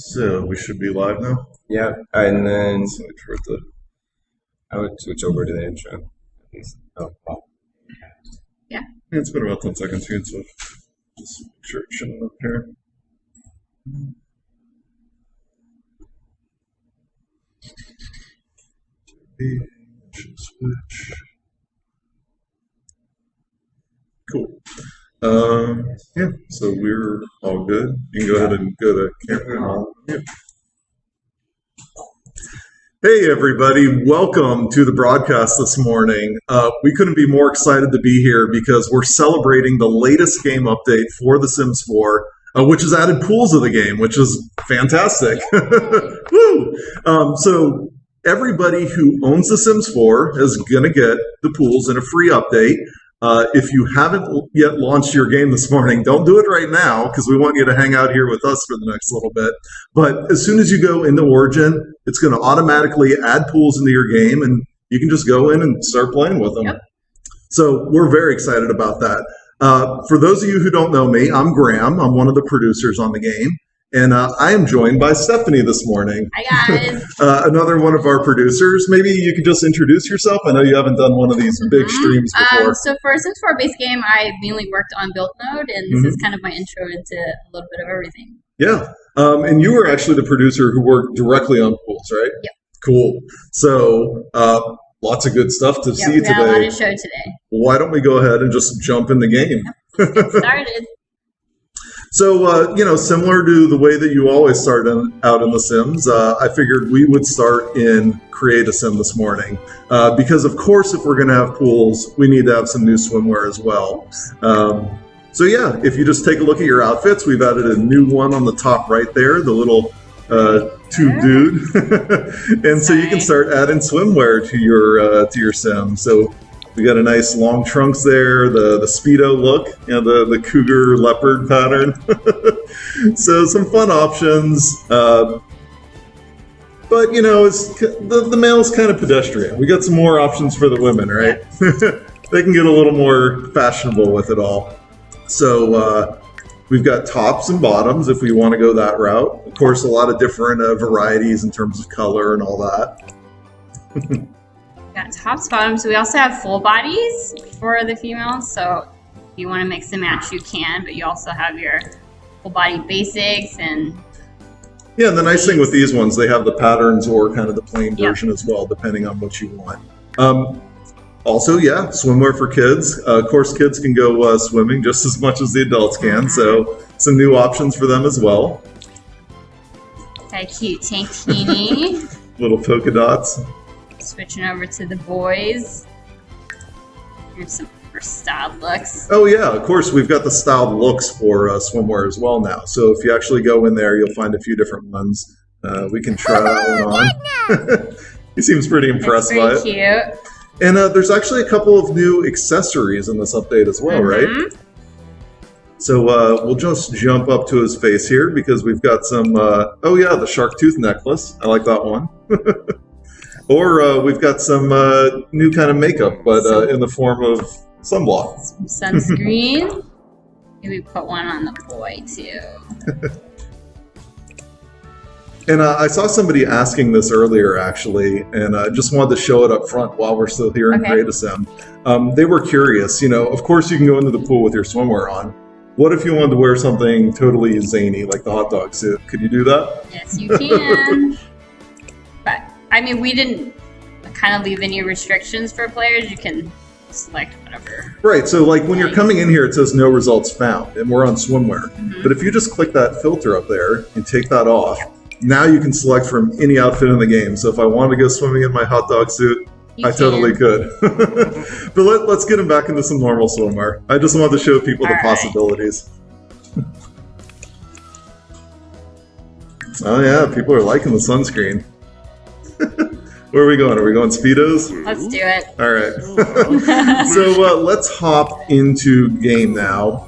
So we should be live now. Yeah, and then So wait for it to- I would switch over to the intro. At least. Oh, wow. Yeah, it's been about 10 seconds here, so just make sure it's showing up here. Should switch. Cool. Yeah, so we're all good. You can go ahead and go to camera. Yeah. Hey, everybody. Welcome to the broadcast this morning. We couldn't be more excited to be here because we're celebrating the latest game update for The Sims 4, which has added pools to the game, which is fantastic. Woo! So everybody who owns The Sims 4 is going to get the pools in a free update. If you haven't yet launched your game this morning, don't do it right now because we want you to hang out here with us for the next little bit. But as soon as you go into Origin, it's going to automatically add pools into your game, and you can just go in and start playing with them. Yep. So we're very excited about that. For those of you who don't know me, I'm Graham. I'm one of the producers on the game. And I am joined by Stephanie this morning. Hi, guys. Another one of our producers. Maybe you could just introduce yourself. I know you haven't done one of these big streams before. So for Sims 4 base game, I mainly worked on build mode, and this is kind of my intro into a little bit of everything. Yeah. And you were actually the producer who worked directly on pools, right? Yep. Cool. So lots of good stuff to see today. Yeah, a lot to show today. Why don't we go ahead and just jump in the game? Let's get started. So, similar to the way that you always start out in The Sims, I figured we would start in Create a Sim this morning. Because, of course, if we're going to have pools, we need to have some new swimwear as well. So, yeah, if you just take a look at your outfits, we've added a new one on the top right there, the little tube dude. And so you can start adding swimwear to your Sim. So we got a nice long trunks there, the Speedo look, the cougar leopard pattern. So some fun options. But, it's the male's kind of pedestrian. We got some more options for the women, right? Yeah. They can get a little more fashionable with it all. So we've got tops and bottoms if we want to go that route. Of course, a lot of different varieties in terms of color and all that. Got tops, bottoms. We also have full bodies for the females. So if you want to mix and match, you can. But you also have your full body basics and. Yeah, and the nice thing with these ones, they have the patterns or kind of the plain version as well, depending on what you want. Also, yeah, swimwear for kids. Of course, kids can go swimming just as much as the adults can. So some new options for them as well. Got a cute tankini. Little polka dots. Switching over to the boys. Here's some for styled looks. Oh yeah, of course we've got the styled looks for swimwear as well now. So if you actually go in there, you'll find a few different ones. We can try that one on. He seems pretty impressed by it. Cute. And there's actually a couple of new accessories in this update as well, right? So we'll just jump up to his face here because we've got some. The shark tooth necklace. I like that one. Or we've got some new kind of makeup, but in the form of sunblock. Some sunscreen. Maybe put one on the boy, too. And I saw somebody asking this earlier, actually, and I just wanted to show it up front while we're still here in Create a Sim. They were curious. Of course you can go into the pool with your swimwear on. What if you wanted to wear something totally zany, like the hot dog suit? Could you do that? Yes, you can. But we didn't kind of leave any restrictions for players. You can select whatever. Right, so like when you're coming in here, it says no results found, and we're on swimwear. But if you just click that filter up there and take that off, now you can select from any outfit in the game. So if I wanted to go swimming in my hot dog suit, I totally could. But let's get him back into some normal swimwear. I just wanted to show people the possibilities. Oh yeah, people are liking the sunscreen. Where are we going? Are we going Speedos? Let's do it. All right. So let's hop into game now.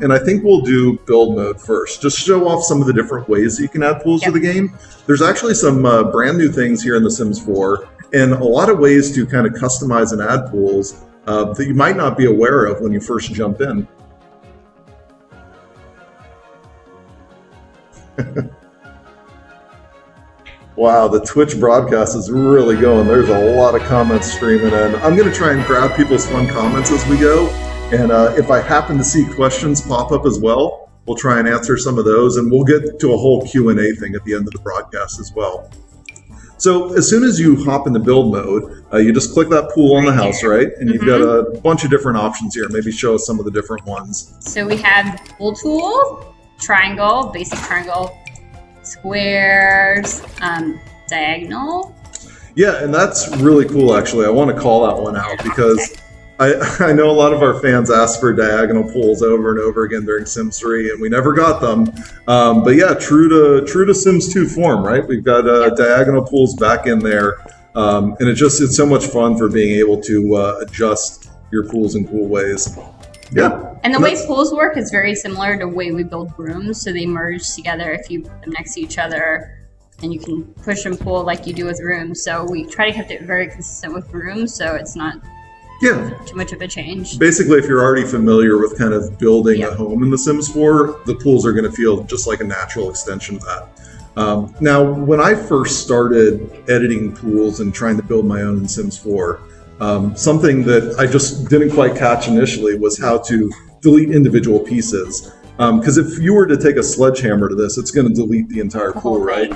And I think we'll do build mode first. Just show off some of the different ways that you can add pools to the game. There's actually some brand new things here in The Sims 4 and a lot of ways to kind of customize and add pools that you might not be aware of when you first jump in. Wow, the Twitch broadcast is really going. There's a lot of comments streaming in. I'm going to try and grab people's fun comments as we go. And if I happen to see questions pop up as well, we'll try and answer some of those. And we'll get to a whole Q&A thing at the end of the broadcast as well. So as soon as you hop into build mode, you just click that pool on the house, right? And you've got a bunch of different options here. Maybe show us some of the different ones. So we have pool tool, triangle, basic triangle, squares, diagonal. Yeah, and that's really cool, actually. I want to call that one out because I know a lot of our fans ask for diagonal pools over and over again during Sims 3, and we never got them. But yeah, true to Sims 2 form, right? We've got diagonal pools back in there, and it's so much fun for being able to adjust your pools in cool ways. Yeah. And the way pools work is very similar to the way we build rooms. So they merge together if you put them next to each other, and you can push and pull like you do with rooms. So we try to keep it very consistent with rooms, so it's not too much of a change. Basically, if you're already familiar with kind of building a home in The Sims 4, the pools are going to feel just like a natural extension of that. Now, when I first started editing pools and trying to build my own in Sims 4, something that I just didn't quite catch initially was how to delete individual pieces. Because if you were to take a sledgehammer to this, it's going to delete the entire pool, right?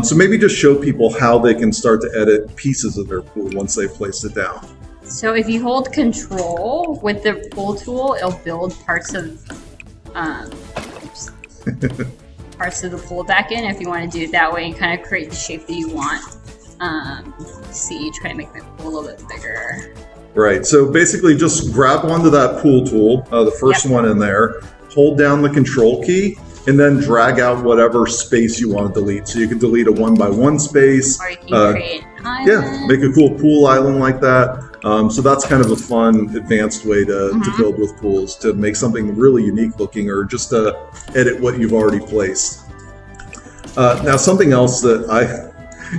So maybe just show people how they can start to edit pieces of their pool once they've placed it down. So if you hold control with the pool tool, it'll build parts of parts of the pool back in. If you want to do it that way and kind of create the shape that you want. See, try to make my pool a little bit bigger. Right. So basically, just grab onto that pool tool, the first one in there. Hold down the control key, and then drag out whatever space you want to delete. So you can delete a 1x1 space. Or you can create an island. Yeah, make a cool pool island like that. So that's kind of a fun, advanced way to build with pools, to make something really unique looking, or just to edit what you've already placed. Now, something else that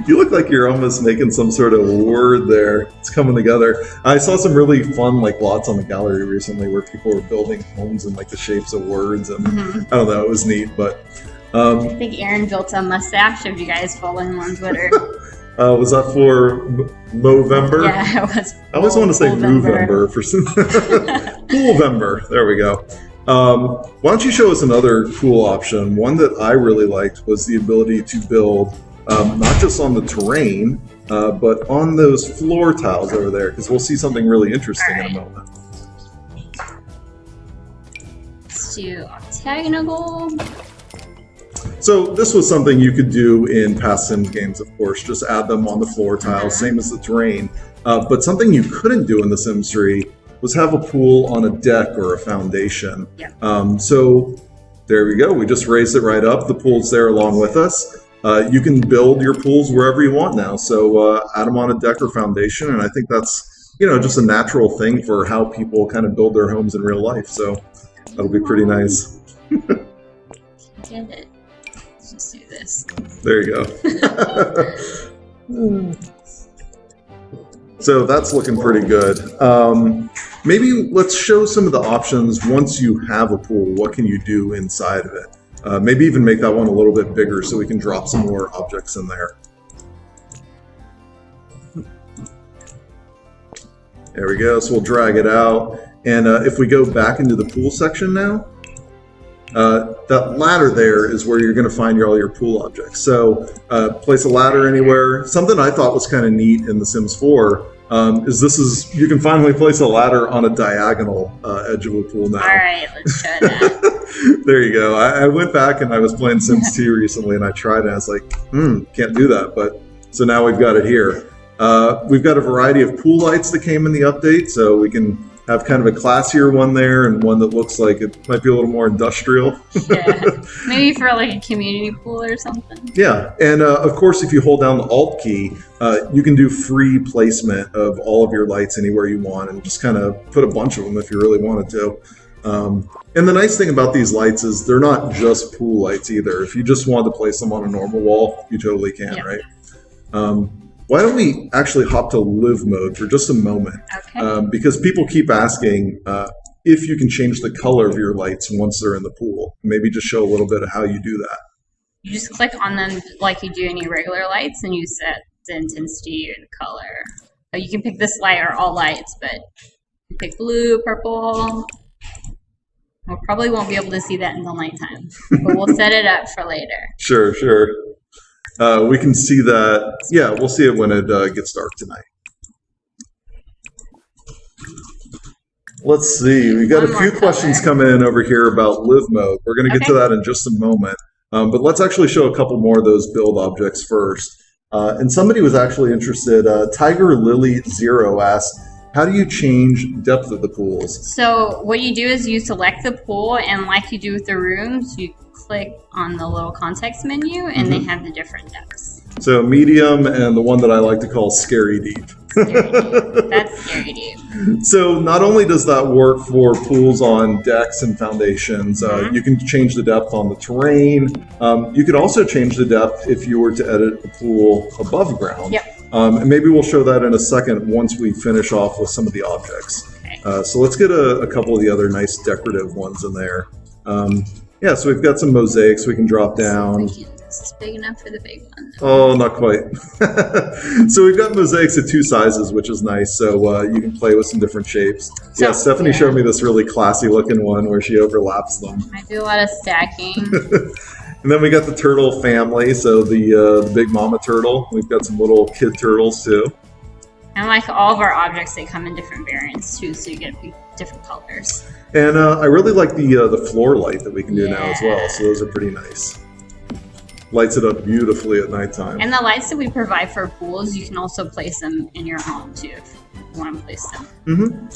you look like you're almost making some sort of word there. It's coming together. I saw some really fun lots on the gallery recently where people were building homes in the shapes of words, and I don't know, it was neat. But I think Aaron built a mustache. If you guys follow him on Twitter. Was that for Movember? Yeah, it was. I always want to say Movember for some. Poolvember. There we go. Why don't you show us another cool option? One that I really liked was the ability to build not just on the terrain, but on those floor tiles over there, because we'll see something really interesting in a moment. Let's do octagonal. So this was something you could do in past Sims games, of course, just add them on the floor tiles, same as the terrain. But something you couldn't do in The Sims 3 was have a pool on a deck or a foundation. So there we go. We just raised it right up. The pool's there along with us. You can build your pools wherever you want now. So add them on a deck or foundation, and I think that's just a natural thing for how people kind of build their homes in real life. So that'll be pretty nice. Did it. Let's just do this. There you go. So that's looking pretty good. Maybe let's show some of the options once you have a pool. What can you do inside of it? Maybe even make that one a little bit bigger so we can drop some more objects in there. There we go. So we'll drag it out. And if we go back into the pool section now, that ladder there is where you're going to find all your pool objects. So place a ladder anywhere. Something I thought was kind of neat in The Sims 4 is you can finally place a ladder on a diagonal edge of a pool now. All right, let's try that. There you go. I went back and I was playing Sims 2 recently, and I tried it, and I was like, can't do that. But so now we've got it here. We've got a variety of pool lights that came in the update, so we can have kind of a classier one there and one that looks like it might be a little more industrial. Yeah, maybe for a community pool or something. Yeah, and of course, if you hold down the Alt key, you can do free placement of all of your lights anywhere you want, and just kind of put a bunch of them if you really wanted to. And the nice thing about these lights is they're not just pool lights either. If you just wanted to place them on a normal wall, you totally can, right? Why don't we actually hop to live mode for just a moment? Okay. Because people keep asking if you can change the color of your lights once they're in the pool. Maybe just show a little bit of how you do that. You just click on them like you do any regular lights, and you set the intensity or the color. So you can pick this light or all lights, but you pick blue, purple. We probably won't be able to see that until nighttime, but we'll set it up for later. Sure. We can see that. Yeah, we'll see it when it gets dark tonight. Let's see. We've got a few questions coming in over here about live mode. We're going to get to that in just a moment. But let's actually show a couple more of those build objects first. And somebody was actually interested. Tiger Lily Zero asked, how do you change depth of the pools? So what you do is you select the pool, and like you do with the rooms, you click on the little context menu, and they have the different depths. So medium and the one that I like to call scary deep. Scary deep. That's scary deep. So not only does that work for pools on decks and foundations, you can change the depth on the terrain. You could also change the depth if you were to edit a pool above ground. Yep. And maybe we'll show that in a second once we finish off with some of the objects. Okay. So let's get a couple of the other nice decorative ones in there. Yeah, so we've got some mosaics we can drop down. This is big enough for the big one. Oh, not quite. So we've got mosaics of two sizes, which is nice. So you can play with some different shapes. So, yeah, Stephanie showed me this really classy looking one where she overlaps them. I do a lot of stacking. And then we got the turtle family. So the big mama turtle. We've got some little kid turtles too. And like all of our objects, they come in different variants too, so you get different colors. And I really like the floor light that we can do now as well. So those are pretty nice. Lights it up beautifully at nighttime. And the lights that we provide for pools, you can also place them in your home too if you want to place them.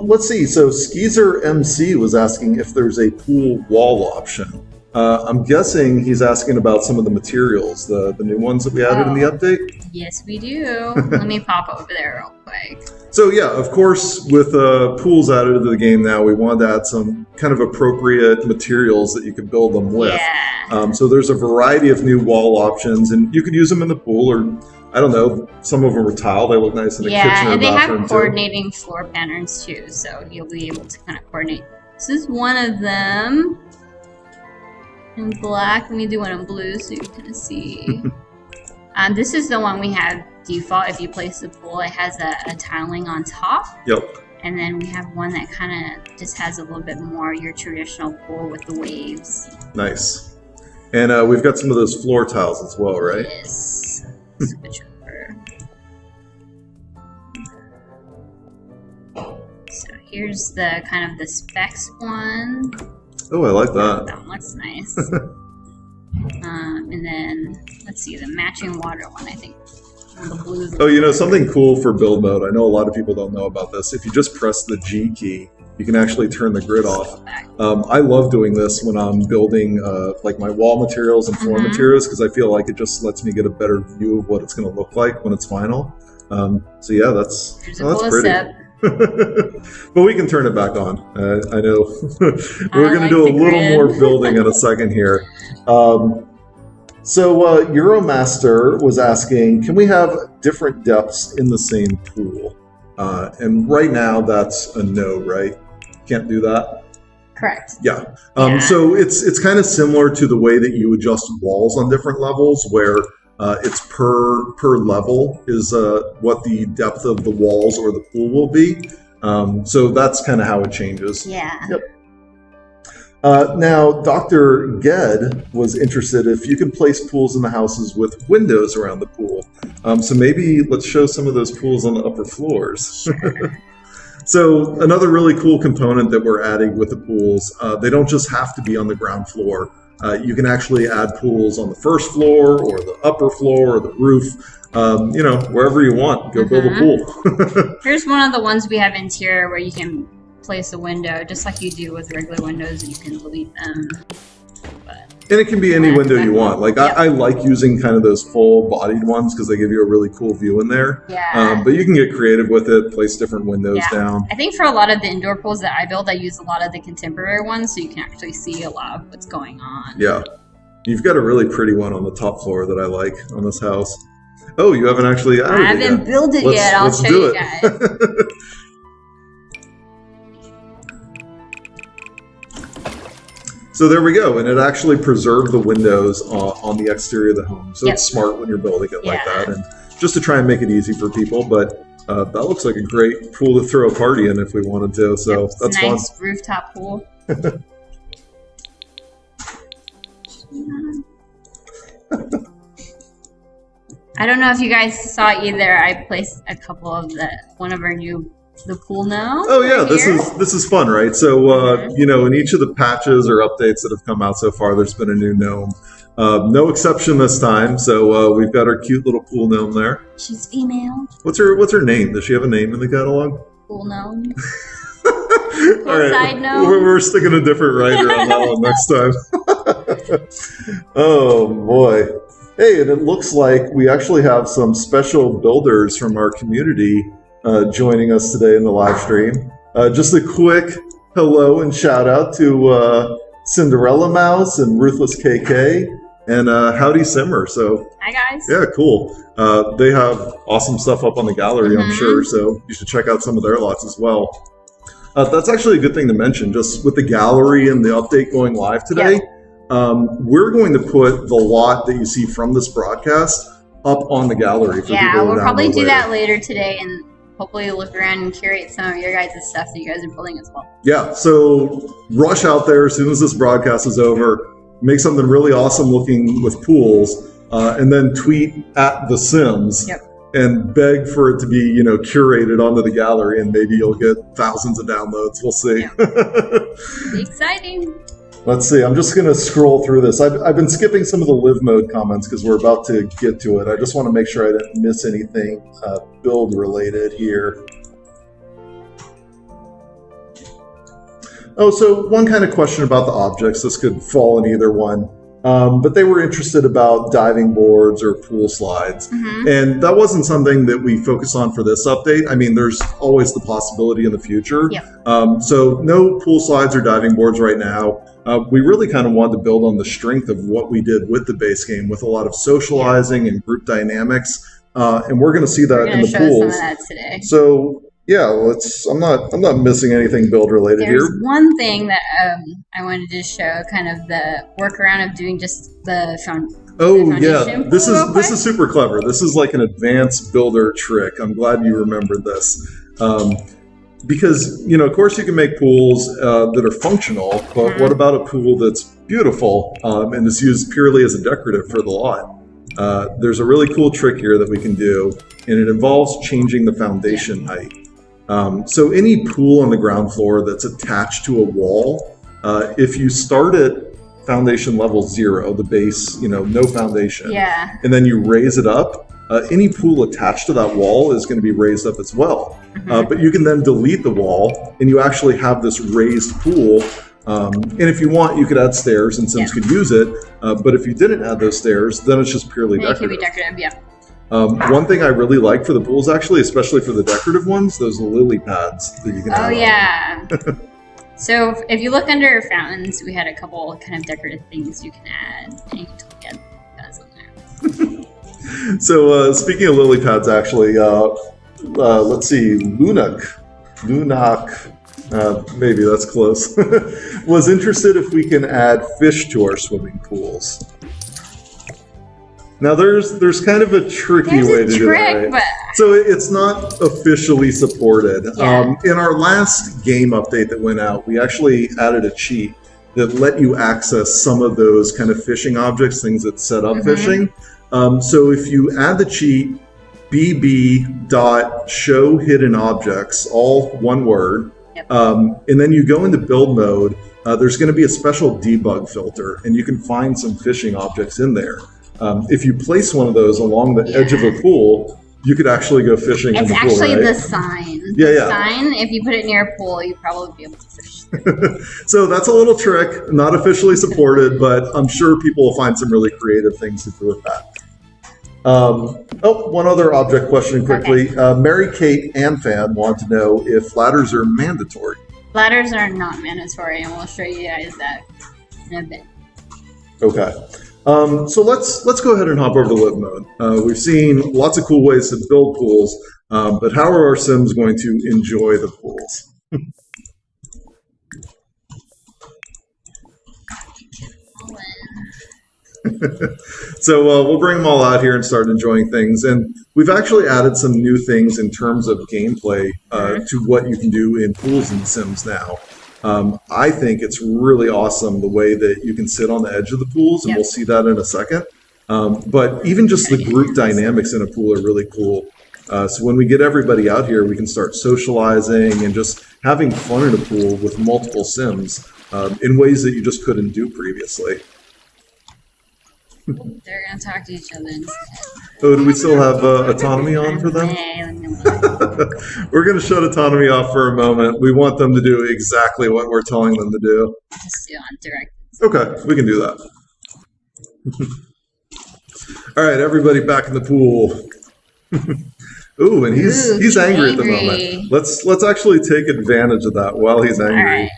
Let's see. So Skeezer MC was asking if there's a pool wall option. I'm guessing he's asking about some of the materials, the new ones that we added in the update. Yes, we do. Let me pop over there real quick. So yeah, of course, with pools added to the game now, we wanted to add some kind of appropriate materials that you could build them with. Yeah. So there's a variety of new wall options, and you could use them in the pool, or I don't know, some of them are tile. They look nice in the kitchen or bathroom. Yeah, and they have too. Coordinating floor patterns too, so you'll be able to kind of coordinate. This is one of them. In black, let me do one in blue so you can see. This is the one we have default. If you place the pool, it has a tiling on top. Yep. And then we have one that kind of just has a little bit more your traditional pool with the waves. Nice. And we've got some of those floor tiles as well, right? Yes. Switch over. So here's the kind of the specs one. Oh, I like that. That one looks nice. And then, let's see, the matching water one, I think. The blues. Oh, you know, something cool for build mode. I know a lot of people don't know about this. If you just press the G key, you can actually turn the grid off. I love doing this when I'm building like my wall materials and floor materials, because I feel like it just lets me get a better view of what it's going to look like when it's final. So yeah, that's pretty. But we can turn it back on. I know. We're going to do a little more building in a second here. So Euromaster was asking, can we have different depths in the same pool? And right now that's a no, right? Can't do that? Correct. Yeah. So it's kind of similar to the way that you adjust walls on different levels, where it's per level is what the depth of the walls or the pool will be. So that's kind of how it changes. Yeah. Yep. Now, Dr. Ged was interested if you can place pools in the houses with windows around the pool. So maybe let's show some of those pools on the upper floors. Sure. So another really cool component that we're adding with the pools, they don't just have to be on the ground floor. You can actually add pools on the first floor or the upper floor or the roof. You know, wherever you want, go build a pool. Here's one of the ones we have interior where you can place a window, just like you do with regular windows, and you can delete them. And it can be any window you want. Like I like using kind of those full-bodied ones because they give you a really cool view in there. Yeah. But you can get creative with it, place different windows down. I think for a lot of the indoor pools that I build, I use a lot of the contemporary ones, so you can actually see a lot of what's going on. Yeah. You've got a really pretty one on the top floor that I like on this house. Oh, you haven't actually added it yet. I haven't built it yet. I'll show you guys. So there we go, and it actually preserved the windows on the exterior of the home. So it's smart when you're building it like that, and just to try and make it easy for people. But that looks like a great pool to throw a party in if we wanted to. So that's fun. Nice rooftop pool. I don't know if you guys saw either. I placed a couple of one of our the pool now. Oh yeah, this is fun, right? So in each of the patches or updates that have come out so far, there's been a new gnome. No exception this time. So we've got our cute little pool gnome there. She's female. What's her name? Does she have a name in the catalog? Pool gnome. All right, side gnome. We're sticking a different writer on that one next time. Oh boy. Hey, and it looks like we actually have some special builders from our community joining us today in the live stream. Just a quick hello and shout out to Cinderella Mouse and Ruthless KK and Howdy Simmer. So, hi guys. Yeah, cool. They have awesome stuff up on the gallery, I'm sure. So you should check out some of their lots as well. That's actually a good thing to mention. Just with the gallery and the update going live today. We're going to put the lot that you see from this broadcast up on the gallery for people to we'll probably do later. that later today and hopefully look around and curate some of your guys' stuff that you guys are building as well. Yeah, so rush out there as soon as this broadcast is over, make something really awesome looking with pools, and then tweet at The Sims and beg for it to be, curated onto the gallery, and maybe you'll get thousands of downloads. We'll see. Exciting. Let's see. I'm just going to scroll through this. I've been skipping some of the live mode comments because we're about to get to it. I just want to make sure I didn't miss anything build related here. Oh, so one kind of question about the objects. This could fall in either one. But they were interested about diving boards or pool slides. And that wasn't something that we focus on for this update. I mean, there's always the possibility in the future. So no pool slides or diving boards right now. We really kind of wanted to build on the strength of what we did with the base game with a lot of socializing and group dynamics. And we're going to see that in the pools. Some of that today. So yeah, I'm not missing anything build related here. There's one thing that I wanted to show, kind of the workaround of doing just the foundation. Oh yeah, this is super clever. This is like an advanced builder trick. I'm glad you remembered this. Because, of course you can make pools that are functional, but what about a pool that's beautiful and is used purely as a decorative for the lot? There's a really cool trick here that we can do, and it involves changing the foundation height. So any pool on the ground floor that's attached to a wall, if you start at foundation level 0, the base, no foundation, and then you raise it up, any pool attached to that wall is going to be raised up as well. But you can then delete the wall, and you actually have this raised pool. And if you want, you could add stairs, and Sims could use it. But if you didn't add those stairs, then it's just purely decorative. It could be decorative, yeah. One thing I really like for the pools, actually, especially for the decorative ones, those lily pads that you can add. Oh, yeah. So if you look under fountains, we had a couple kind of decorative things you can add, and you can totally add those in there. So speaking of lily pads, actually, let's see, Lunak, maybe that's close, was interested if we can add fish to our swimming pools. Now there's kind of a tricky way to do that, right? So it's not officially supported. In our last game update that went out, we actually added a cheat that let you access some of those kind of fishing objects, things that set up fishing. So if you add the cheat bb.showHiddenObjects, all one word, and then you go into build mode, there's going to be a special debug filter, and you can find some fishing objects in there. If you place one of those along the edge of a pool, you could actually go fishing in the pool, It's actually right? the sign. The sign, if you put it near a pool, you'd probably be able to fish. So that's a little trick, not officially supported, but I'm sure people will find some really creative things to do with that. One other object question quickly. Mary Kate and Fan want to know if ladders are mandatory. Ladders are not mandatory, and we'll show you guys that in a bit. Okay. So let's go ahead and hop over to live mode. We've seen lots of cool ways to build pools, but how are our Sims going to enjoy the pools? So we'll bring them all out here and start enjoying things. And we've actually added some new things in terms of gameplay to what you can do in pools in Sims now. I think it's really awesome the way that you can sit on the edge of the pools, and Yep. we'll see that in a second. But even just the group dynamics in a pool are really cool. So when we get everybody out here, we can start socializing and just having fun in a pool with multiple Sims in ways that you just couldn't do previously. They're gonna talk to each other instead. Oh, do we still have autonomy on for them? Hey, let me look. We're going to shut autonomy off for a moment. We want them to do exactly what we're telling them to do. Just do on direct. Okay, we can do that. All right, everybody back in the pool. Ooh, and he's angry at the moment. Let's actually take advantage of that while he's angry.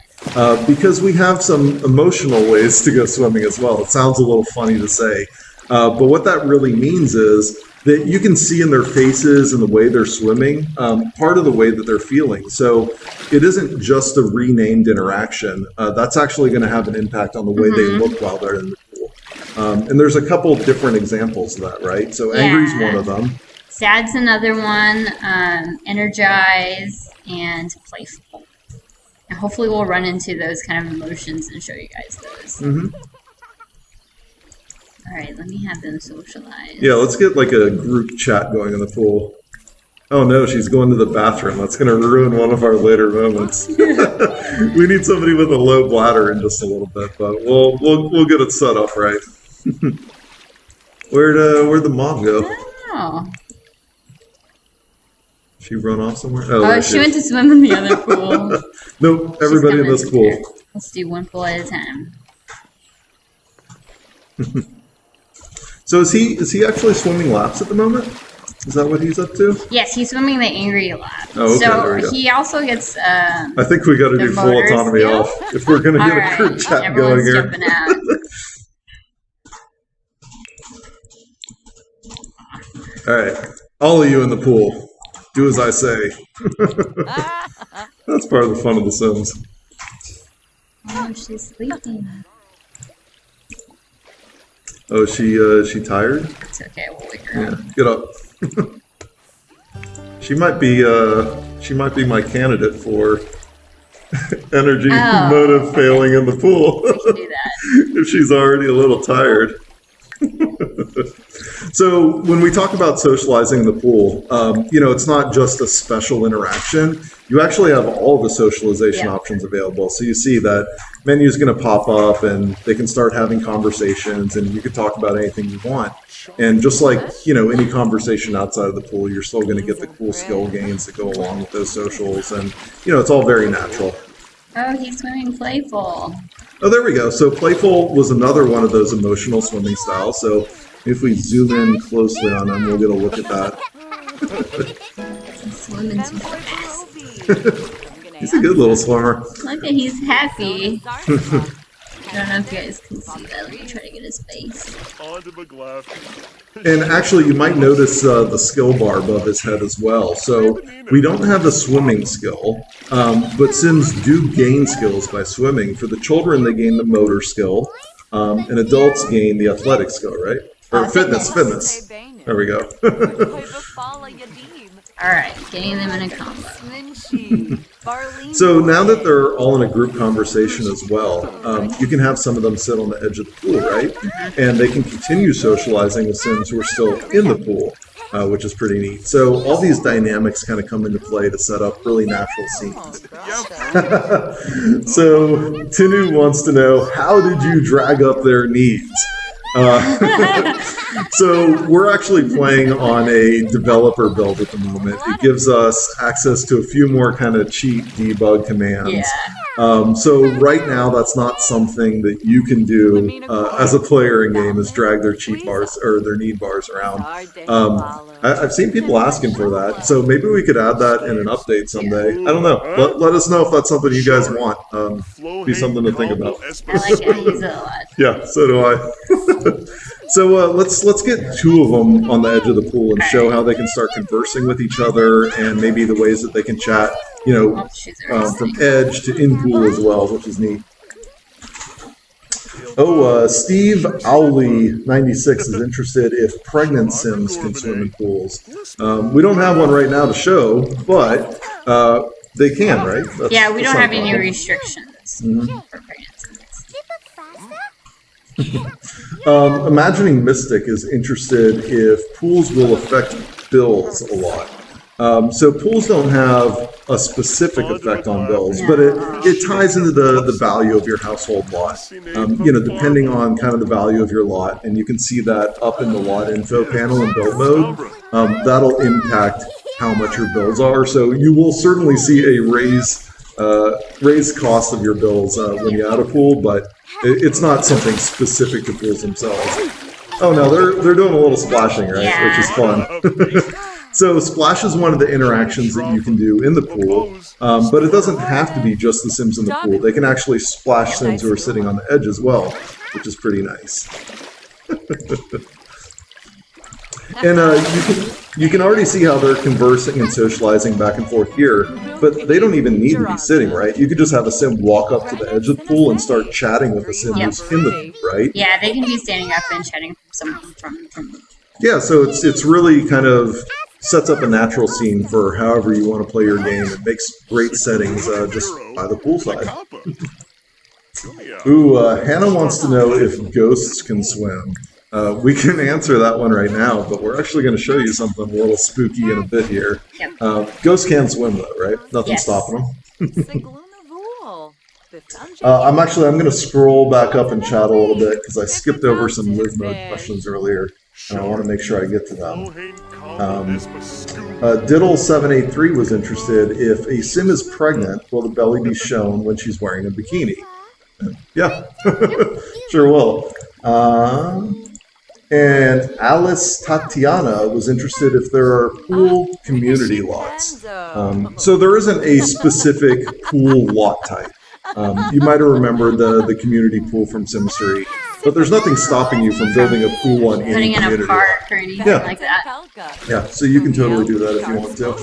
Because we have some emotional ways to go swimming as well. It sounds a little funny to say, but what that really means is that you can see in their faces and the way they're swimming part of the way that they're feeling. So it isn't just a renamed interaction. That's actually going to have an impact on the way they look while they're in the pool. And there's a couple different examples of that, right? So angry's one of them. Sad's another one. Energize and playful. And hopefully we'll run into those kind of emotions and show you guys those. All right, let me have them socialize. Yeah, let's get like a group chat going in the pool. Oh no, she's going to the bathroom. That's going to ruin one of our later moments. We need somebody with a low bladder in just a little bit, but we'll get it set up right. Where'd the mom go? Oh. She run off somewhere? Oh, there she went to swim in the other pool. Nope, everybody in this pool. Let's do one pool at a time. So is he actually swimming laps at the moment? Is that what he's up to? Yes, he's swimming the angry lap. Oh, okay, there we go. So he also gets. I think we got to do full motor autonomy skill? off if we're going to get a group chat going everyone's here. jumping out. All right, all of you in the pool, do as I say. That's part of the fun of The Sims. Oh, she's sleeping. Oh, she tired? It's okay, we'll wake her Yeah, up. get up. She might be my candidate for energy motive failing in the pool. We can do that. If she's already a little tired. So when we talk about socializing in the pool, it's not just a special interaction. You actually have all the socialization options available. So you see that menu is going to pop up and they can start having conversations and you can talk about anything you want. And just like, any conversation outside of the pool, you're still going to get the cool skill gains that go along with those socials. And, it's all very natural. Oh, he's swimming playful. Oh, there we go. So playful was another one of those emotional swimming styles. So if we zoom in closely on him, we'll get a look at that. He's swimming too fast. He's a good little swimmer. Look at, he's happy. I don't know if you guys can see that. Let me try to get his face. And actually, you might notice the skill bar above his head as well. So we don't have a swimming skill, but Sims do gain skills by swimming. For the children, they gain the motor skill, and adults gain the athletic skill, right? Or fitness. There we go. Alright, getting them in a combo. So now that they're all in a group conversation as well, you can have some of them sit on the edge of the pool, right? And they can continue socializing with Sims who are still in the pool, which is pretty neat. So all these dynamics kind of come into play to set up really natural scenes. So Tinu wants to know, how did you drag up their needs? So we're actually playing on a developer build at the moment. It gives us access to a few more kind of cheat debug commands. Yeah. So right now, that's not something that you can do as a player in game, is drag their cheat bars or their need bars around. I've seen people asking for that, so maybe we could add that in an update someday. I don't know. Let us know if that's something you guys want. Be something to think about. I like it. I use it a lot. Yeah, so do I. So let's get two of them on the edge of the pool and show how they can start conversing with each other and maybe the ways that they can chat, from edge to in pool as well, which is neat. Steve Owley96 is interested if pregnant Sims can swim in pools. We don't have one right now to show, but they can, right? Yeah, we that's don't not a have any problem. restrictions Mhm. for pregnancy. Imagining Mystic is interested if pools will affect bills a lot. So pools don't have a specific effect on bills, but it ties into the value of your household lot. Depending on kind of the value of your lot, and you can see that up in the lot info panel in build mode, that'll impact how much your bills are. So you will certainly see a raised cost of your bills when you add a pool, but it's not something specific to pools themselves. Oh no, they're doing a little splashing, right? Yeah. Which is fun. So splash is one of the interactions that you can do in the pool, but it doesn't have to be just the Sims in the pool. They can actually splash Sims who are sitting on the edge as well, which is pretty nice. And you can already see how they're conversing and socializing back and forth here, but they don't even need to be sitting, right? You could just have a Sim walk up to the edge of the pool and start chatting with the Sim who's in the pool, right? Yeah, they can be standing up and chatting from Yeah, so it's really kind of sets up a natural scene for however you want to play your game. It makes great settings just by the poolside. Ooh, Hannah wants to know if ghosts can swim. We can answer that one right now, but we're actually going to show you something a little spooky in a bit here. Ghosts can swim though, right? Nothing's stopping them. I'm going to scroll back up and chat a little bit because I skipped over some live mode questions earlier, and I want to make sure I get to them. Diddle783 was interested if a Sim is pregnant, will the belly be shown when she's wearing a bikini? Yeah, sure will. And Alice Tatiana was interested if there are pool community lots. So there isn't a specific pool lot type. You might have remembered the community pool from Sims 3, but there's nothing stopping you from building a pool on any putting in community. a park or anything like that. Yeah, so you can totally do that if you want to.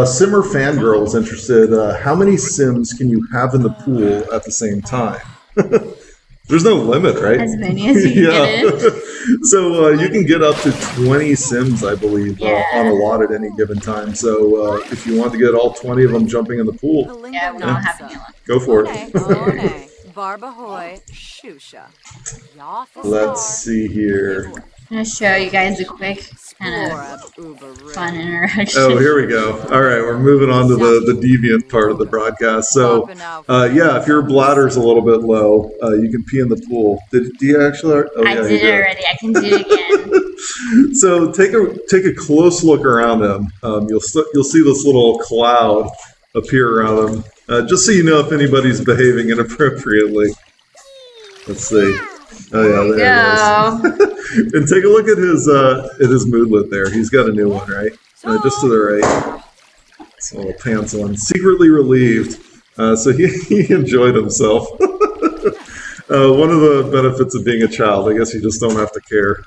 Simmer Fangirl is interested. How many Sims can you have in the pool at the same time? There's no limit, right? As many as you can get in. So you can get up to 20 Sims, I believe, on a lot at any given time. So if you want to get all 20 of them jumping in the pool, Yeah, we don't have any left. go for it. Let's see here. I'm going to show you guys a quick kind of fun interaction. Oh, here we go. All right, we're moving on to the deviant part of the broadcast. So, yeah, if your bladder's a little bit low, you can pee in the pool. Do you actually? Oh, I did it already. I can do it again. So take a close look around him. You'll see this little cloud appear around him, just so you know if anybody's behaving inappropriately. Let's see. Oh yeah, there it is. And take a look at his moodlet there. He's got a new one, right? Just to the right. This little pants one. Secretly relieved. So he enjoyed himself. One of the benefits of being a child, I guess you just don't have to care.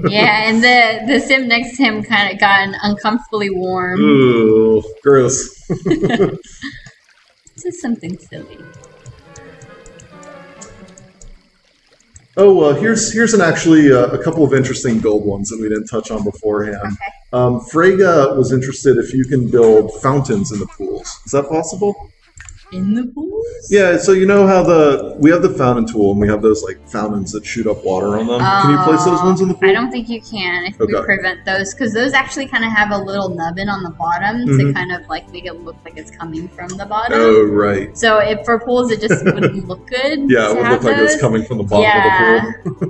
Yeah, and the Sim next to him kind of got uncomfortably warm. Ooh, gross. This is something silly. Oh, here's actually a couple of interesting build ones that we didn't touch on beforehand. Okay. Freyga was interested if you can build fountains in the pools. Is that possible? In the pools? Yeah, so you know how we have the fountain tool and we have those like fountains that shoot up water on them. Can you place those ones in the pool? I don't think you can if we prevent those, because those actually kind of have a little nubbin on the bottom to kind of like make it look like it's coming from the bottom. Oh, right. So for pools, it just wouldn't look good. Yeah, it would look like it's coming from the bottom of the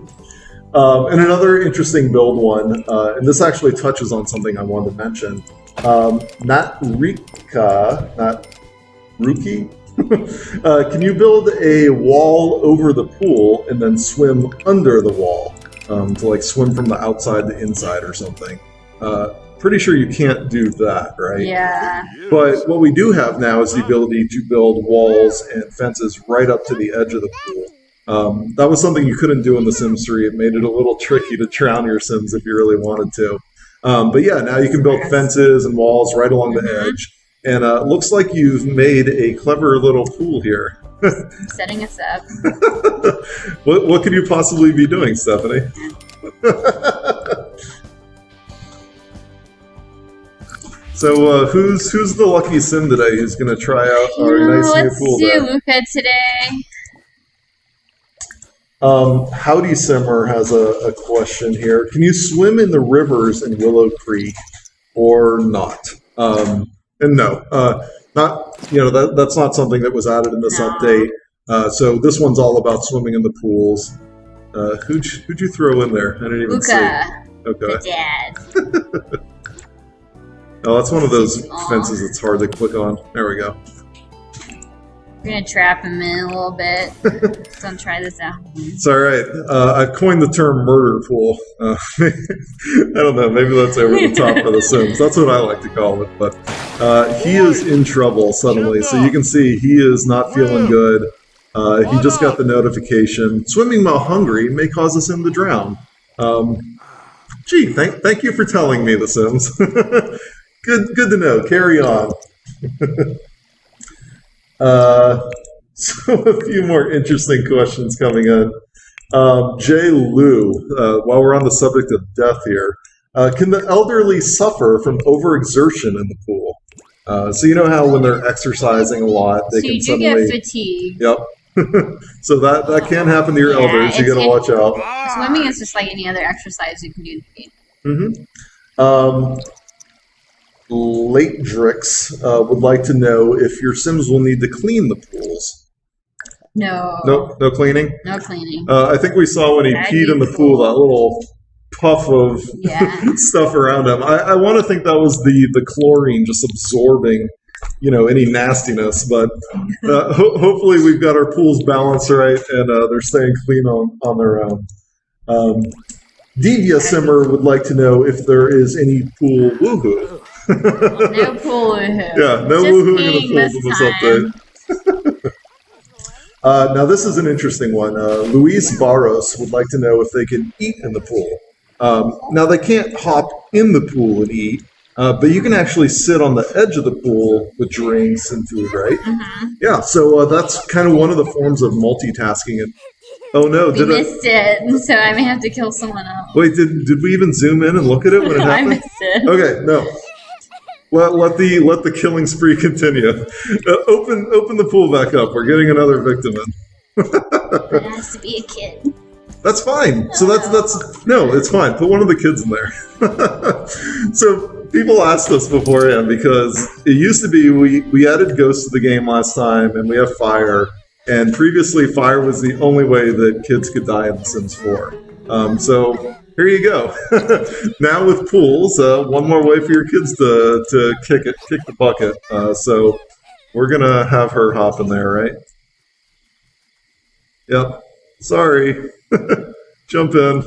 pool. And another interesting build one, and this actually touches on something I wanted to mention. Not Ruki. Can you build a wall over the pool and then swim under the wall to like swim from the outside to inside or something? Pretty sure you can't do that, right? Yeah. But what we do have now is the ability to build walls and fences right up to the edge of the pool. That was something you couldn't do in The Sims 3. It made it a little tricky to drown your Sims if you really wanted to. But yeah, now you can build fences and walls right along the edge. And it looks like you've made a clever little pool here. I'm setting us up. What could you possibly be doing, Stephanie? So who's the lucky sim today who's going to try out our nice new Let's pool do there? Luca today. Howdy Simmer has a question here. Can you swim in the rivers in Willow Creek or not? And no, not that's not something that was added in this No. update. So this one's all about swimming in the pools. Who'd you throw in there? I didn't even see. Luca, Okay. the dad. Oh, that's one of those Aw. fences that's hard to click on. There we go. We're gonna trap him in a little bit. Don't try this out. It's all right. I've coined the term murder pool. I don't know. Maybe that's over the top for the Sims. That's what I like to call it. But he is in trouble suddenly. So you can see he is not feeling good. He just got the notification. Swimming while hungry may cause a Sim to drown. Gee, thank you for telling me, The Sims. Good to know. Carry on. So a few more interesting questions coming in. Jay Lou, while we're on the subject of death here, can the elderly suffer from overexertion in the pool? So you know how when they're exercising a lot, they So can you do suddenly. get fatigue. Yep. So that can happen to your Yeah, elders. You got to watch out. Swimming is just like any other exercise you can do in the game. Late Drix would like to know if your Sims will need to clean the pools. No. Nope, no cleaning. No cleaning. I think we saw when he That'd peed be in the pool, that little puff of Yeah. stuff around him. I want to think that was the chlorine just absorbing, any nastiness. But hopefully we've got our pools balanced right and they're staying clean on their own. Devia Simmer would like to know if there is any pool woohoo. No pool woohoo. Yeah, no Just woohooing in the peeing pools in this time. update. Now, this is an interesting one. Luis Barros would like to know if they can eat in the pool. Now, they can't hop in the pool and eat, but you can actually sit on the edge of the pool with drinks and food, right? Mm-hmm. Yeah, so that's kind of one of the forms of multitasking. Oh, no, We missed it, so I may have to kill someone else. Wait, did we even zoom in and look at it when it I happened? missed it. Okay, no. Let the killing spree continue. Open the pool back up. We're getting another victim in. It has to be a kid. That's fine. So that's no, it's fine. Put one of the kids in there. So people asked us beforehand because it used to be we added ghosts to the game last time, and we have fire. And previously, fire was the only way that kids could die in The Sims 4. So here you go. Now with pools, one more way for your kids to kick the bucket. So we're gonna have her hop in there, right? Yep. Sorry. Jump in.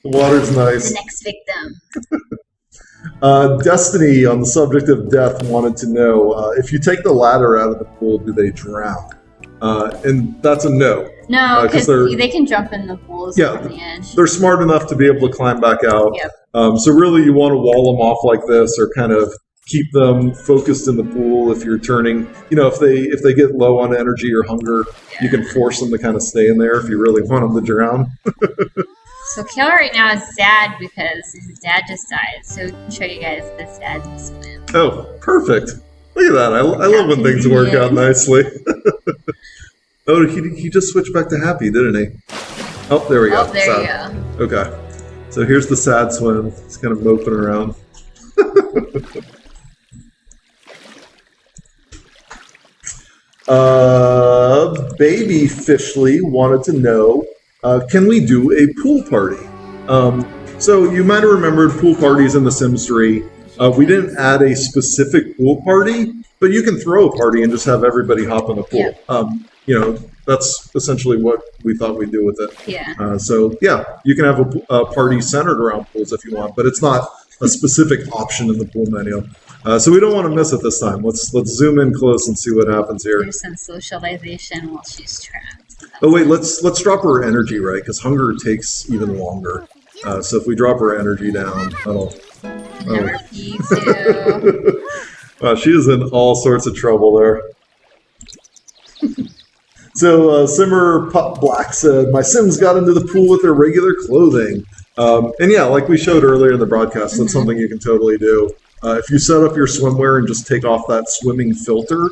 The water's nice. The next victim. Destiny, on the subject of death, wanted to know if you take the ladder out of the pool, do they drown? And that's a no. No, 'cause because they can jump in the pools Yeah. on the edge. They're smart enough to be able to climb back out. Yep. So really, you want to wall them off like this, or kind of keep them focused in the pool. If you're turning, if they get low on energy or hunger, you can force them to kind of stay in there if you really want them to drown. So Kill right now is sad because his dad just died. So we can show you guys this dad's swim. Oh, perfect! Look at that. I love when things work out nicely. Oh, he just switched back to happy, didn't he? Oh, there we go. Oh, there Sad. you go. Okay. So here's the sad swim. He's kind of moping around. Baby Fishley wanted to know, can we do a pool party? So you might have remembered pool parties in The Sims 3. We didn't add a specific pool party, but you can throw a party and just have everybody hop in the pool. Yeah. That's essentially what we thought we'd do with it. Yeah. So yeah, you can have a party centered around pools if you want, but it's not a specific option in the pool menu. So we don't want to miss it this time. Let's zoom in close and see what happens here. There's some socialization while she's trapped. Oh wait, let's drop her energy, right? Because hunger takes even longer. So if we drop her energy down, that'll. Never feeds you. She is in all sorts of trouble there. So Simmer Pup Black said, my Sims got into the pool with their regular clothing. And yeah, like we showed earlier in the broadcast, that's something you can totally do. If you set up your swimwear and just take off that swimming filter,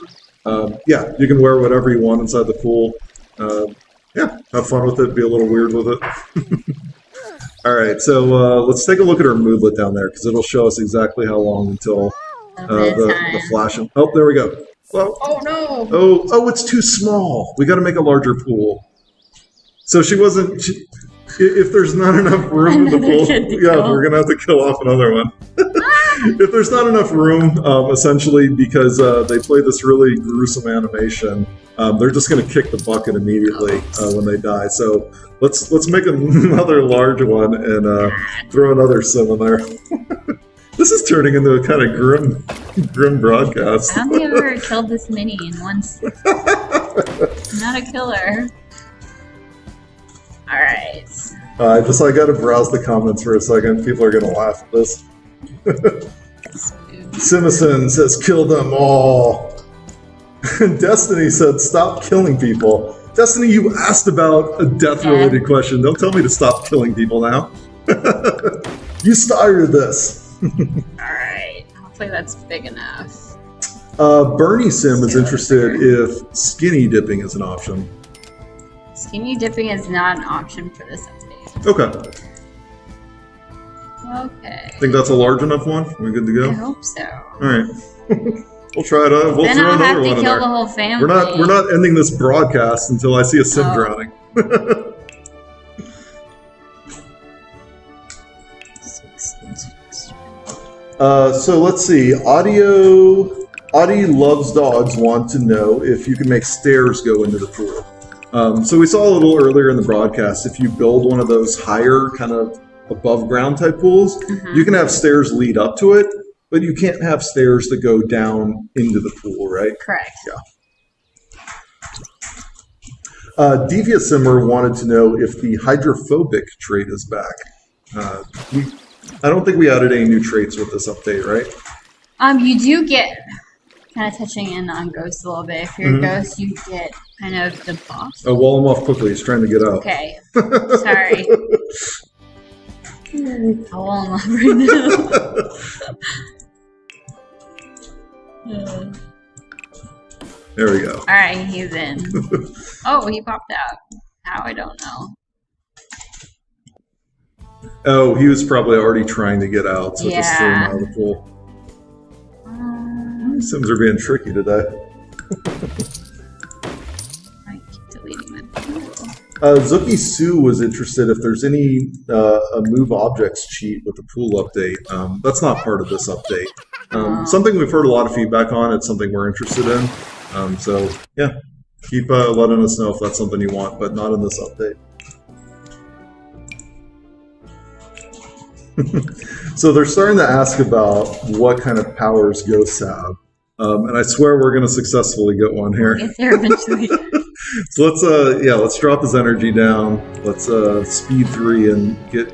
yeah, you can wear whatever you want inside the pool. Yeah, have fun with it, be a little weird with it. All right, so let's take a look at our moodlet down there, because it'll show us exactly how long until the flashing. Oh, there we go. Well, Oh no! oh, it's too small. We got to make a larger pool. So she wasn't. If there's not enough room in the Another pool, kid to yeah, kill. we're gonna have to kill off another one. If there's not enough room, essentially because they play this really gruesome animation, they're just gonna kick the bucket immediately when they die. So let's make another large one and throw another sim in there. This is turning into a kind of grim broadcast. I don't think I've ever killed this many in one. I'm not a killer. All right. I gotta browse the comments for a second. People are gonna laugh at this. Simison says, kill them all. Destiny said, stop killing people. Destiny, you asked about a death-related question. Don't tell me to stop killing people now. You started this. Alright. Hopefully that's big enough. Bernie Sim is interested if skinny dipping is an option. Skinny dipping is not an option for this update. Okay. Okay. Think that's a large enough one? We good to I go? hope so. Alright. We'll try it out. We'll Then throw I'll another have one to in kill there. the whole family. We're not ending this broadcast until I see a sim Oh. drowning. So let's see. Audie Loves Dogs want to know if you can make stairs go into the pool. So we saw a little earlier in the broadcast, if you build one of those higher kind of above ground type pools, you can have stairs lead up to it, but you can't have stairs that go down into the pool, right? Correct. Devious Simmer wanted to know if the hydrophobic trait is back. I don't think we added any new traits with this update, right? You do get kind of touching in on Ghost a little bit. If you're a Ghost, you get kind of the boss. Oh, wall him off quickly. He's trying to get out. Okay. Sorry. I'll wall him off right now. There we go. Alright, he's in. Oh, he popped out. How? I don't know. Oh, he was probably already trying to get out, so just threw him Yeah. out of the pool. Sims are being tricky today. I keep deleting my pool. Zuki Sue was interested if there's any a move objects cheat with the pool update. That's not part of this update. Something we've heard a lot of feedback on. It's something we're interested in. So yeah, keep letting us know if that's something you want, but not in this update. So they're starting to ask about what kind of powers ghosts have. And I swear we're going to successfully get one here. Get there eventually. So let's drop his energy down. Let's speed 3 and get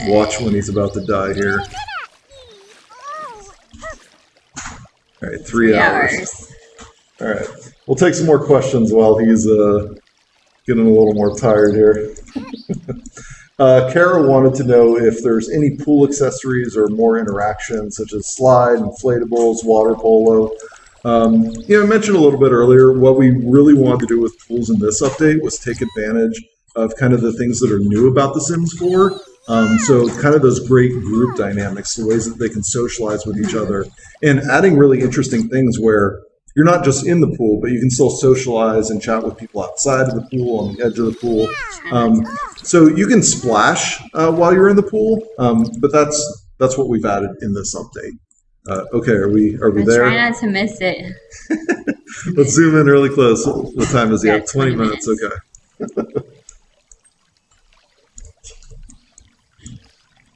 watch when he's about to die here. All right, 3 hours. All right, we'll take some more questions while he's getting a little more tired here. Kara wanted to know if there's any pool accessories or more interactions, such as slide, inflatables, water polo. I mentioned a little bit earlier, what we really wanted to do with pools in this update was take advantage of kind of the things that are new about The Sims 4. So kind of those great group dynamics, the ways that they can socialize with each other, and adding really interesting things where you're not just in the pool, but you can still socialize and chat with people outside of the pool, on the edge of the pool. So you can splash while you're in the pool, but that's what we've added in this update. Okay, are we there? Try not to miss it. Let's zoom in really close. What time is it? Yeah, 20 minutes. Okay.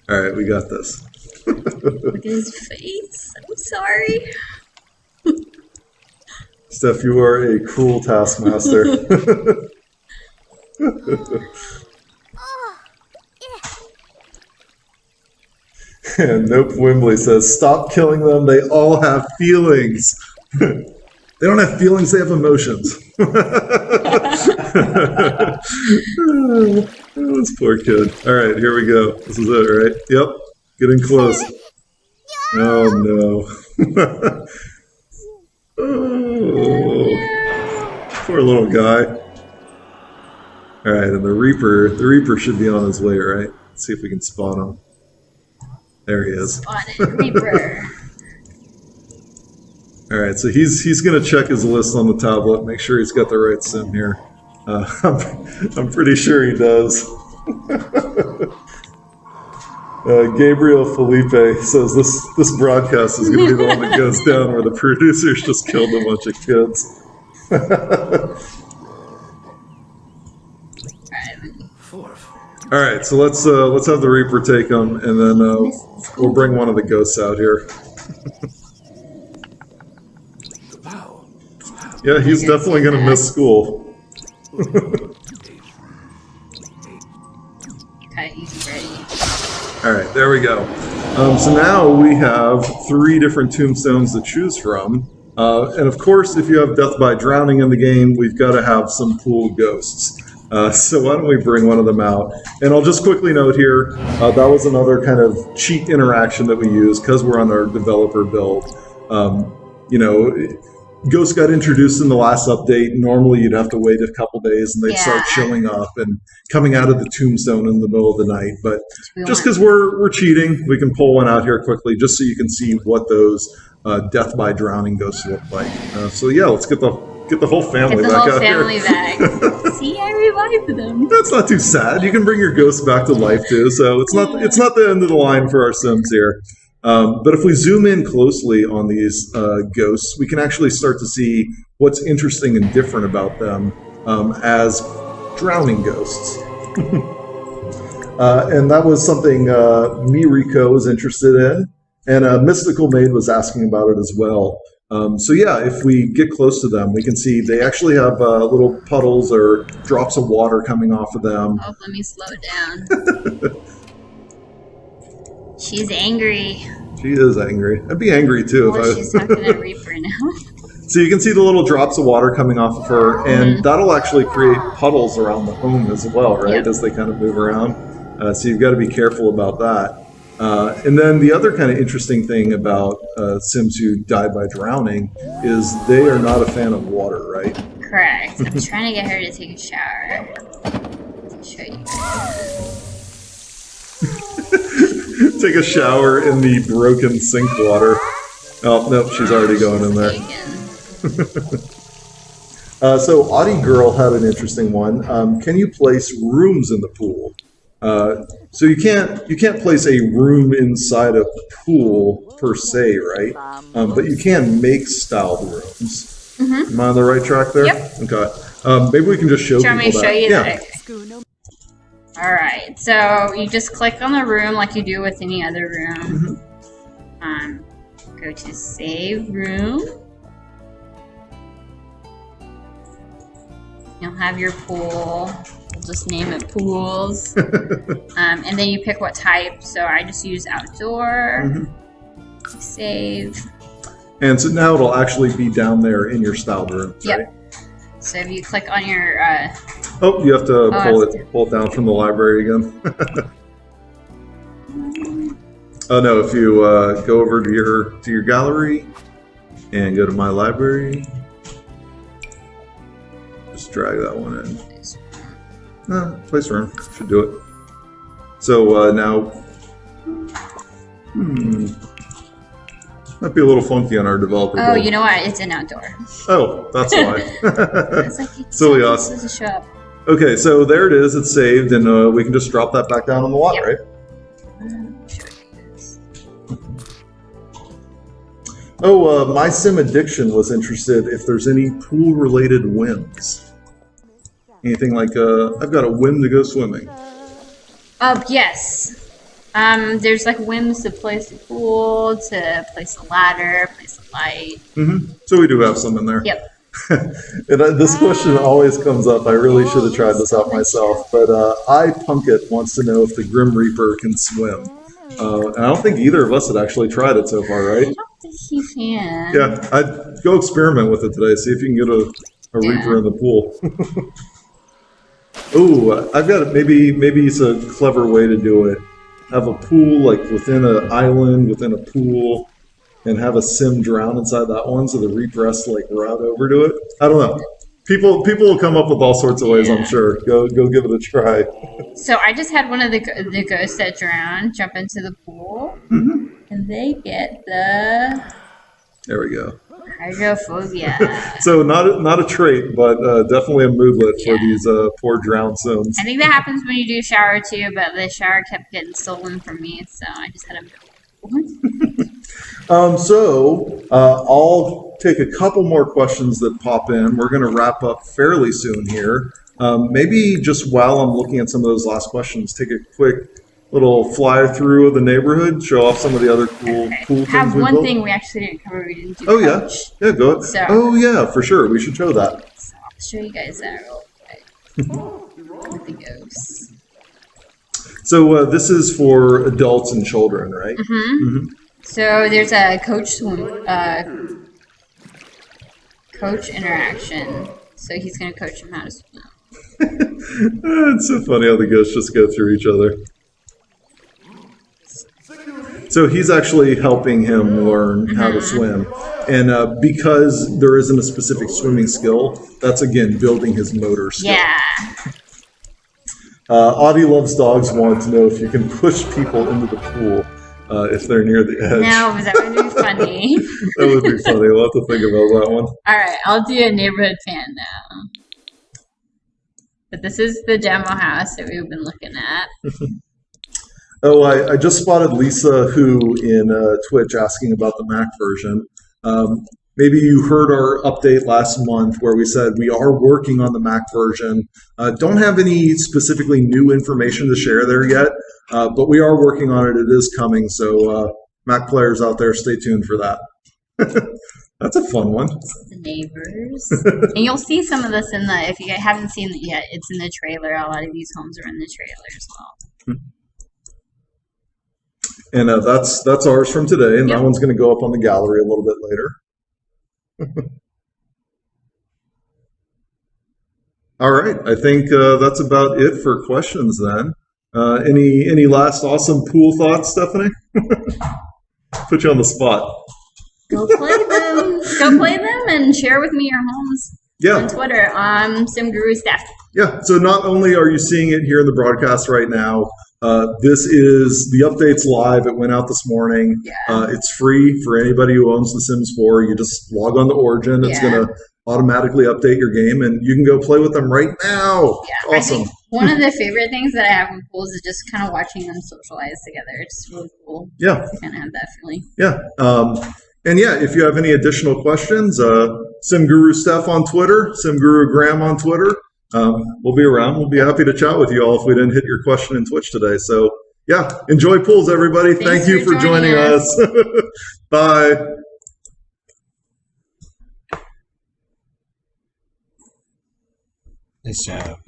All right, we got this. Look at his face. I'm sorry. Steph, you are a cruel taskmaster. And Nope Wimbley says, "Stop killing them. They all have feelings." They don't have feelings, they have emotions. Oh, this poor kid. All right, here we go. This is it, right? Yep, getting close. Oh, no. Oh, poor little guy. All right, and the Reaper should be on his way, right? Let's see if we can spot him. There he is. Spotted Reaper. All right, so he's going to check his list on the tablet, make sure he's got the right sim here. I'm pretty sure he does. Gabriel Felipe says this broadcast is going to be the one that goes down where the producers just killed a bunch of kids. All right, so let's have the Reaper take him, and then we'll bring one of the ghosts out here. Yeah, he's definitely going to miss school. Okay, he's ready. All right, there we go. So now we have 3 different tombstones to choose from. And of course, if you have death by drowning in the game, we've got to have some pool ghosts. So why don't we bring one of them out? And I'll just quickly note here, that was another kind of cheat interaction that we used because we're on our developer build. Ghosts got introduced in the last update. Normally, you'd have to wait a couple days, and they'd start showing up and coming out of the tombstone in the middle of the night. But just because we're cheating, we can pull one out here quickly, just so you can see what those death by drowning ghosts look like. So yeah, let's get the whole family back out here. See, I revived them. That's not too sad. You can bring your ghosts back to life too. So it's not the end of the line for our Sims here. But if we zoom in closely on these ghosts, we can actually start to see what's interesting and different about them as drowning ghosts. And that was something Miriko was interested in, and Mystical Maid was asking about it as well. So yeah, if we get close to them, we can see they actually have little puddles or drops of water coming off of them. Oh, let me slow down. She's angry. She is angry. I'd be angry too if she's talking to Reaper now. So you can see the little drops of water coming off of her, and that'll actually create puddles around the home as well, right? Yep. As they kind of move around. So you've got to be careful about that. And then the other kind of interesting thing about Sims who die by drowning is they are not a fan of water, right? Correct. I'm trying to get her to take a shower. I'll show you. Take a shower in the broken sink water. Oh, nope, she's already going in there. So Audie Girl had an interesting one. Can you place rooms in the pool? So you can't place a room inside a pool per se, right? But you can make styled rooms. Mm-hmm. Am I on the right track there? Yep. Okay. Maybe we can just show people that. Show you that? Alright, so you just click on the room like you do with any other room. Mm-hmm. Go to Save Room. You'll have your pool. We'll just name it Pools. And then you pick what type. So I just use Outdoor. Mm-hmm. Save. And so now it'll actually be down there in your styled room, right? Yep. So if you click on your... oh, you have to pull it down from the library again. Oh no, if you go over to your gallery and go to My Library, just drag that one in. Place room should do it. So now, might be a little funky on our developer. Oh, you know what? It's an outdoor. Oh, that's why. It's like silly us. Okay, so there it is. It's saved, and we can just drop that back down on the lot, right? Oh, My Sim Addiction was interested if there's any pool-related whims. Anything like, I've got a whim to go swimming. Yes. There's like whims to place the pool, to place the ladder, place the light. Mm-hmm. So we do have some in there. Yep. And this question always comes up. I really should have tried this out myself. But I Punkit wants to know if the Grim Reaper can swim. And I don't think either of us had actually tried it so far, right? I don't think he can. Yeah, I'd go experiment with it today. See if you can get a Reaper in the pool. Ooh, I've got it. Maybe it's a clever way to do it. Have a pool like within an island, within a pool, and have a sim drown inside that one, so the Reaper has to like route over to it. I don't know. People will come up with all sorts of ways. I'm sure. Go give it a try. So I just had one of the ghosts that drowned jump into the pool, and they get the There we go. hydrophobia. So not a trait, but definitely a moodlet for these poor drowned sims. I think that happens when you do shower too, but the shower kept getting stolen from me, so I just had to. I'll take a couple more questions that pop in. We're going to wrap up fairly soon here. Maybe just while I'm looking at some of those last questions, take a quick little flyer through of the neighborhood, show off some of the other cool things. I have we one built. thing we actually didn't cover. We didn't do. Oh coach. yeah, go ahead. So- oh yeah, for sure. We should show that. So I'll show you guys that real quick. With the ghosts. So this is for adults and children, right? So there's a coach interaction. So he's going to coach him how to swim. It's so funny how the ghosts just go through each other. So he's actually helping him learn how to swim. And because there isn't a specific swimming skill, that's again building his motor skill. Yeah. Audie Loves Dogs wanted to know if you can push people into the pool if they're near the edge. No, because that would be funny. That would be funny. We'll have to think about that one. All right, I'll do a neighborhood fan now. But this is the demo house that we've been looking at. Oh, I just spotted Lisa Who in Twitch asking about the Mac version. Maybe you heard our update last month where we said we are working on the Mac version. Don't have any specifically new information to share there yet, but we are working on it. It is coming, so Mac players out there, stay tuned for that. That's a fun one. The neighbors. And you'll see some of this in the, if you haven't seen it yet, it's in the trailer. A lot of these homes are in the trailer as well. And that's ours from today, and Yep. that one's going to go up on the gallery a little bit later. All right, I think that's about it for questions then. Any last awesome pool thoughts, Stephanie? Put you on the spot. Go play them. Go play them and share with me your homes Yeah. on Twitter. Sim Guru Steph. Yeah, so not only are you seeing it here in the broadcast right now, this is the update's live. It went out this morning. Yeah. It's free for anybody who owns The Sims 4. You just log on to Origin. It's Yeah. going to automatically update your game, and you can go play with them right now. Yeah, Awesome. I think one of the favorite things that I have in pools is just kind of watching them socialize together. It's really cool. Yeah, to kind of have that feeling. yeah. And yeah, if you have any additional questions, SimGuru Steph on Twitter, SimGuru Graham on Twitter. We'll be around. We'll be happy to chat with you all if we didn't hit your question in Twitch today. So yeah, enjoy pools, everybody. Thanks Thank you for for joining joining us. Bye. Nice job.